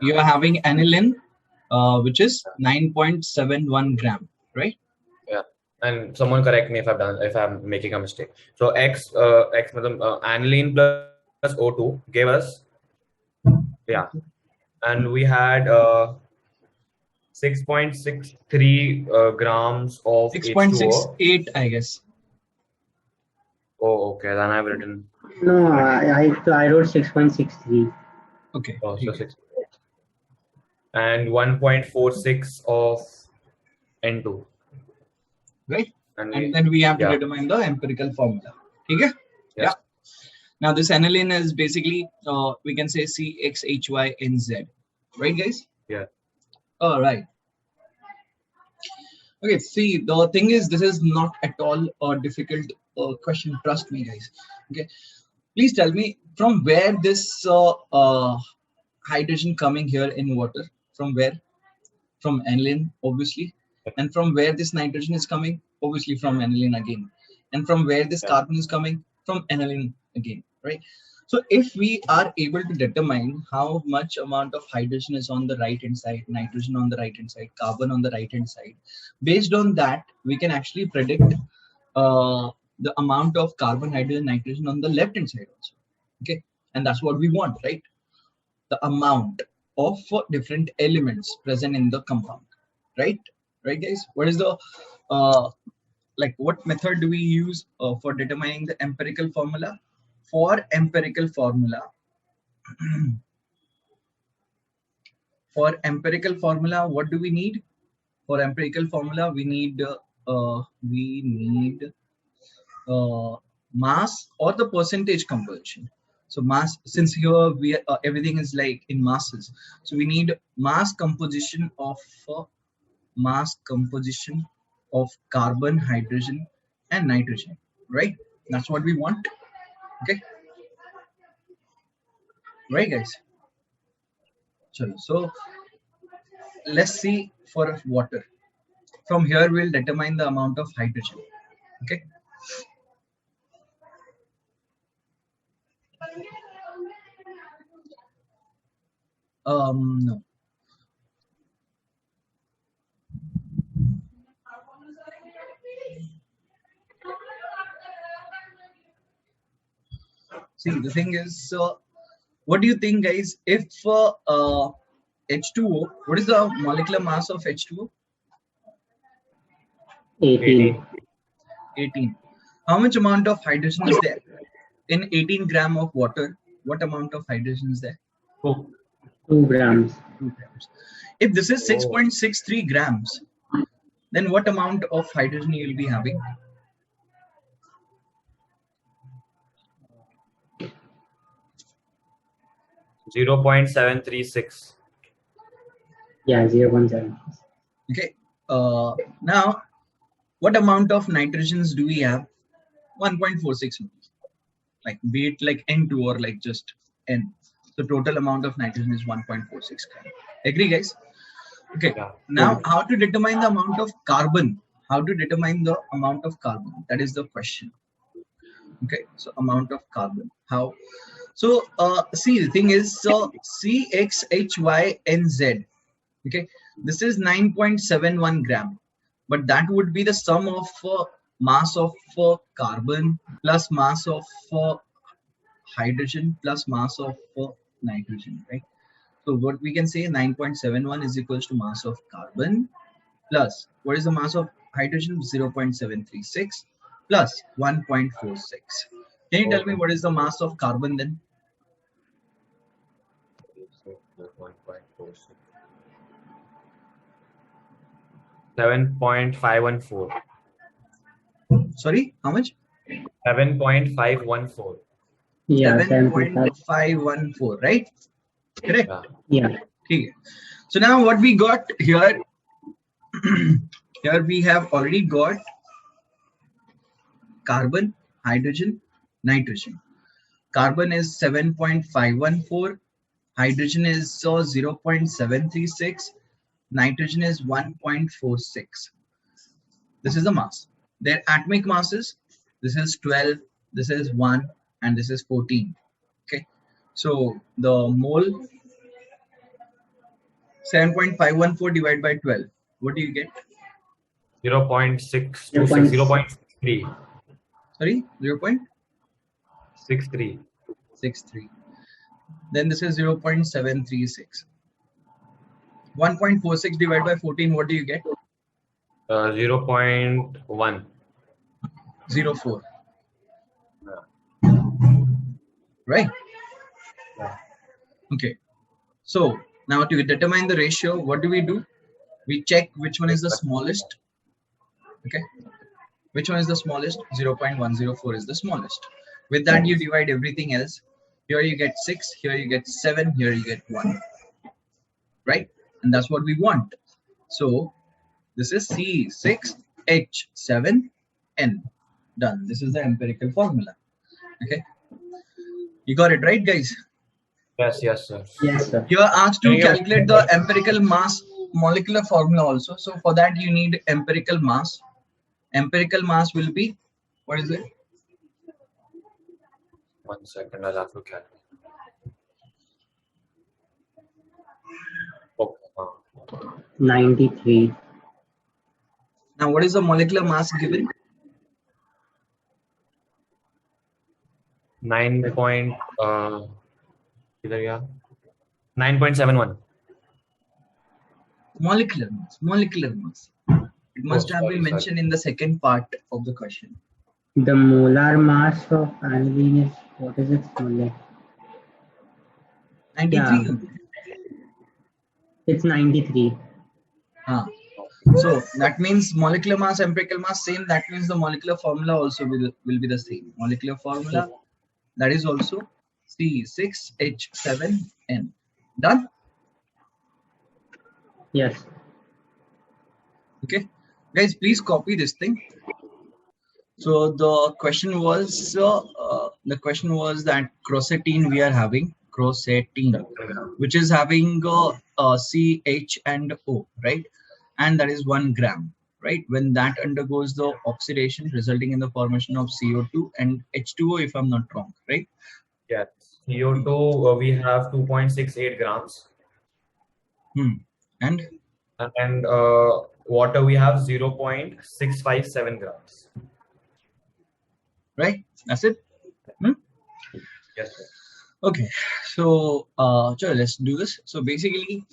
you are having aniline, which is 9.71 gram, right? Yeah. And someone correct me if I'm making a mistake. So X aniline plus O2 gave us, yeah, and we had 6.63 grams of H2O. 6.68, I guess. Oh, okay. Then I've written No, correct. I wrote 6.63. Okay, Oh, so okay, 6 and 1.46 of N2. right? And And we, then we have to yeah, determine the empirical formula. Okay? Yeah. yes, Now this aniline is basically, we can say CXHYNZ, right, guys? yeah, All right. Okay. See, the thing is, this is not at all a difficult question. Trust me, guys. Okay. Please tell me from where this hydrogen coming here in water. From where? From aniline, obviously. And from where this nitrogen is coming? Obviously from aniline again. And from where this yeah, carbon is coming? From aniline again, right? So if we are able to determine how much amount of hydrogen is on the right hand side, nitrogen on the right hand side, carbon on the right hand side, based on that, we can actually predict the amount of carbon, hydrogen, nitrogen on the left hand side also. Okay. And that's what we want, right? The amount of different elements present in the compound, right? Right, guys? What is the uh, like what method do we use for determining the empirical formula? For empirical formula, what do we need? For empirical formula, we need mass or the percentage composition. So mass, since here everything is like in masses, so we need uh, mass composition of carbon, hydrogen, and nitrogen. Right? That's what we want. Okay, right, guys. So let's see for water. From here, we'll determine the amount of hydrogen. Okay. No. See, the thing is, what do you think, guys? If H2O, what is the molecular mass of H2O? 18. 18. 18. How much amount of hydrogen is there? In 18 gram of water, what amount of hydrogen is there? 2. 2 grams. 2 grams. If this is Oh, 6.63 grams, then what amount of hydrogen you will be having? 0.736. Yeah, 0.7. Okay. Now, what amount of nitrogens do we have? 1.46. Like be it like N2 or like just N. The total amount of nitrogen is 1.46 gram. Agree, guys? Okay. Yeah. Now, how to determine the amount of carbon? How to determine the amount of carbon? That is the question. Okay. So amount of carbon. How? So see, the thing is, so CXHYNZ. Okay, this is 9.71 gram, but that would be the sum of mass of carbon plus mass of hydrogen plus mass of nitrogen, right? So what we can say, 9.71 is equals to mass of carbon plus what is the mass of hydrogen? 0.736 plus 1.46. Can you tell me Okay. what is the mass of carbon then? 1.46. 7.514. Sorry, how much? 7.514. Yeah, 7.5. 7.514, right? Correct. Yeah. Yeah. Okay. So now what we got here, here we have already got carbon, hydrogen, nitrogen. Carbon is 7.514, hydrogen is 0.736, nitrogen is 1.46. This is the mass. Their atomic masses, this is 12, this is 1, and this is 14. Okay. So the mole 7.514 divided by 12. What do you get? 0.626, 0.63. Sorry, 0.63. 63. Then this is 0.736. 1.46 divided by 14. What do you get? 0.1. 04. Right? Yeah. Okay. So now to determine the ratio, what do? We check which one is the smallest. Okay. Which one is the smallest? 0.104 is the smallest. With that, you divide everything else. Here you get 6, here you get 7, here you get 1. Right? And that's what we want. So this is C6H7N. Done. This is the empirical formula. Okay. You got it right, guys? Yes, sir. Yes, sir. You are asked to calculate the empirical mass molecular formula also. So for that, you need empirical mass. Empirical mass will be, what is it? 1 second, I'll have to calculate. Okay. 93. Now, what is the molecular mass given? 9.71. Molecular mass. Molecular mass. It must have been mentioned in the second part of the question. The molar mass of aniline is, what is its molar? 93. Yeah. It's 93. So that means molecular mass, empirical mass, same. That means the molecular formula also will be the same. Molecular formula, that is also C6H7N. Done? Yes. Okay. Guys, please copy this thing. So the question was that crocetine we are having, crocetine, which is having C, H and O, right? And that is 1 gram, right? When that undergoes the oxidation resulting in the formation of CO2 and H2O, if I'm not wrong, right? Yeah, CO2 we have 2.68 grams. And water we have 0.657 grams. Right? That's it. Yes, sir. Okay, so let's do this. So basically,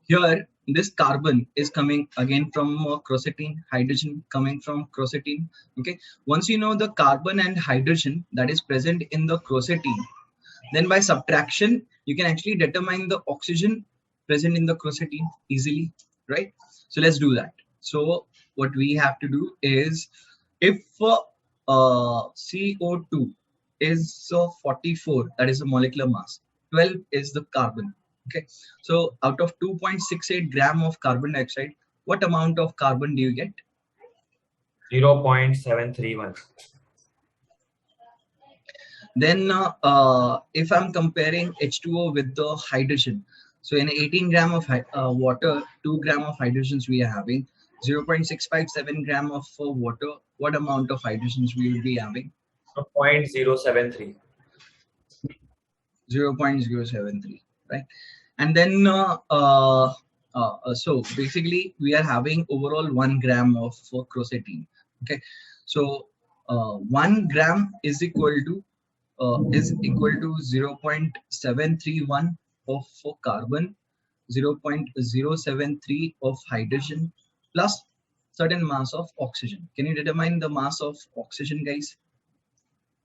here this carbon is coming again from crocetine, hydrogen coming from crocetine. Okay, once you know the carbon and hydrogen that is present in the crocetine, then by subtraction you can actually determine the oxygen present in the crocetine easily, right? So let's do that. So what we have to do is, if CO2 is 44, that is the molecular mass, 12 is the carbon. Okay, so out of 2.68 gram of carbon dioxide, what amount of carbon do you get? 0.731. Then if I'm comparing H2O with the hydrogen, so in 18 gram of water, 2 gram of hydrogens we are having, 0.657 gram of water, what amount of hydrogens we will be having? 0.073. 0.073, right? And then so basically we are having overall 1 gram of crocetine. Okay, so 1 gram is equal to 0.731 of carbon, 0.073 of hydrogen, plus certain mass of oxygen. Can you determine the mass of oxygen, guys?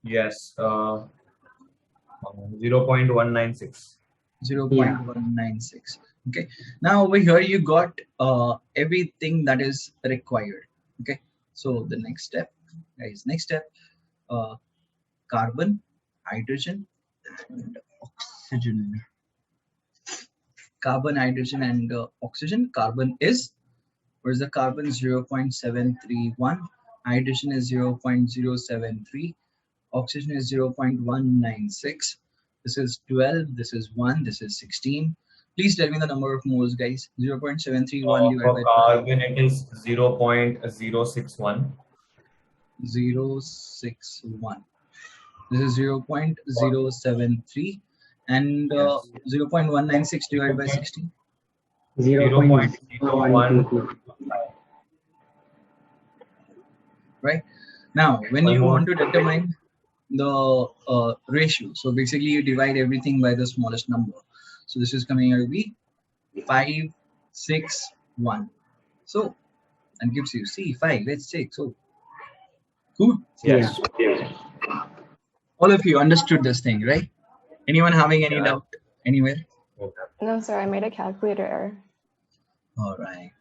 Yes, 0.196. 0.196. Okay, now over here you got everything that is required. Okay, so the next step, guys, carbon, hydrogen and oxygen. Carbon, hydrogen and oxygen. Carbon is, what is the carbon? 0.731. Hydrogen is 0.073. Oxygen is 0.196. This is 12. This is 1. This is 16. Please tell me the number of moles, guys. 0.731 divided by 12. Carbon, it is 0.061. 061. This is 0.073 and 0.196 divided by 16. 0.0122. Right? Now, when you want to determine the ratio, so basically you divide everything by the smallest number. So this is coming out to be 5, 6, 1. So and gives you see 5, it's 6. So cool. Yes. All of you understood this thing, right? Anyone having any Yeah. doubt anywhere? Okay. No, sir, I made a calculator error. All right.